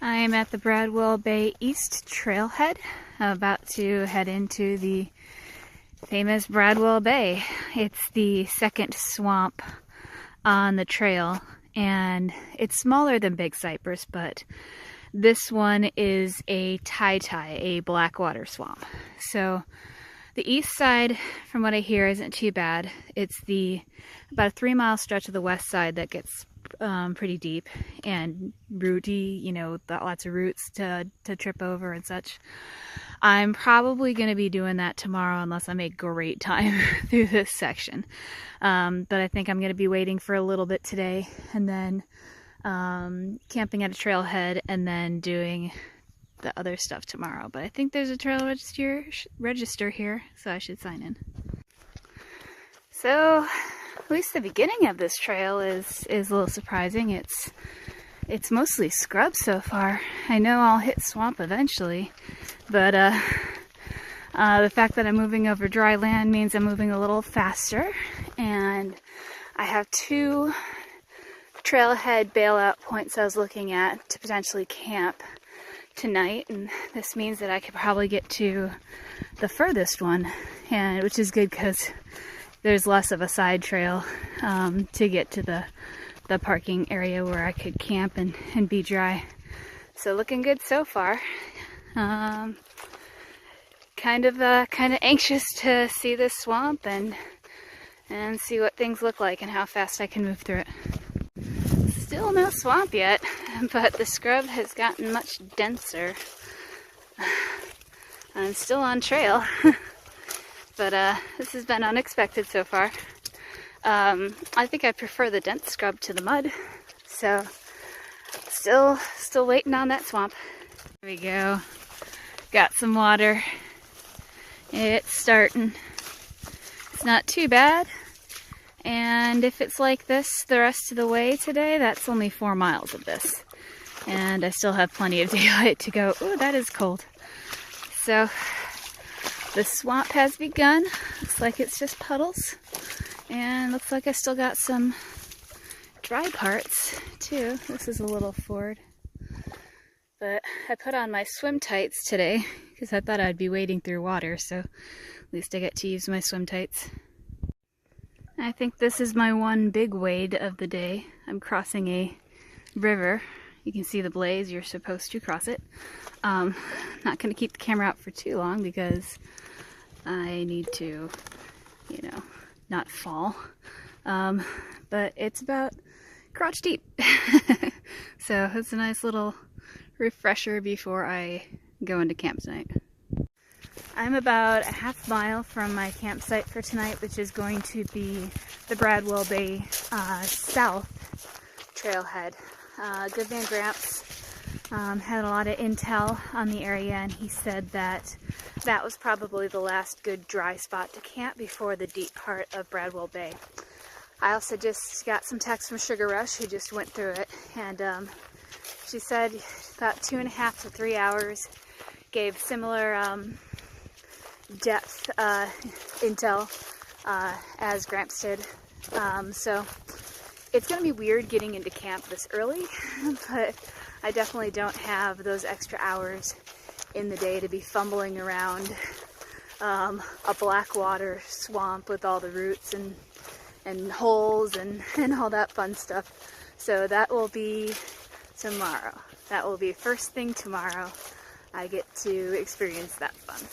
I am at the Bradwell Bay East trailhead. I'm about to head into the famous Bradwell Bay. It's the second swamp on the trail, and it's smaller than Big Cypress, but this one is a tie-tie, a blackwater swamp. So the east side, from what I hear, isn't too bad. It's about a 3-mile stretch of the west side that gets pretty deep and rooty, you know, lots of roots to trip over and such. I'm probably going to be doing that tomorrow unless I make great time through this section. But I think I'm going to be waiting for a little bit today and then camping at a trailhead and then doing the other stuff tomorrow. But I think there's a trail register here, so I should sign in. So at least the beginning of this trail is a little surprising. It's mostly scrub so far. I know I'll hit swamp eventually, but the fact that I'm moving over dry land means I'm moving a little faster, and I have 2 trailhead bailout points I was looking at to potentially camp tonight, and this means that I could probably get to the furthest one, and which is good because there's less of a side trail to get to the parking area where I could camp and be dry. So looking good so far. Kind of anxious to see this swamp and see what things look like and how fast I can move through it. Still no swamp yet, but the scrub has gotten much denser. I'm still on trail, but this has been unexpected so far. I think I prefer the dense scrub to the mud, so still waiting on that swamp. There we go. Got some water. It's starting. It's not too bad. And if it's like this the rest of the way today, that's only 4 miles of this. And I still have plenty of daylight to go. Ooh, that is cold. So the swamp has begun. Looks like it's just puddles. And looks like I still got some dry parts too. This is a little ford. But I put on my swim tights today because I thought I'd be wading through water, so at least I get to use my swim tights. I think this is my one big wade of the day. I'm crossing a river. You can see the blaze. You're supposed to cross it. Not going to keep the camera out for too long because I need to, you know, not fall. But it's about crotch deep. So it's a nice little refresher before I go into camp tonight. I'm about a half mile from my campsite for tonight, which is going to be the Bradwell Bay South trailhead. Good Van Gramps had a lot of intel on the area, and he said that that was probably the last good dry spot to camp before the deep part of Bradwell Bay. I also just got some text from Sugar Rush, who just went through it, and she said about 2.5 to 3 hours, gave similar depth intel as Gramps did. So it's going to be weird getting into camp this early, but I definitely don't have those extra hours in the day to be fumbling around a blackwater swamp with all the roots and holes and all that fun stuff. So that will be tomorrow. That will be first thing tomorrow. I get to experience that fun.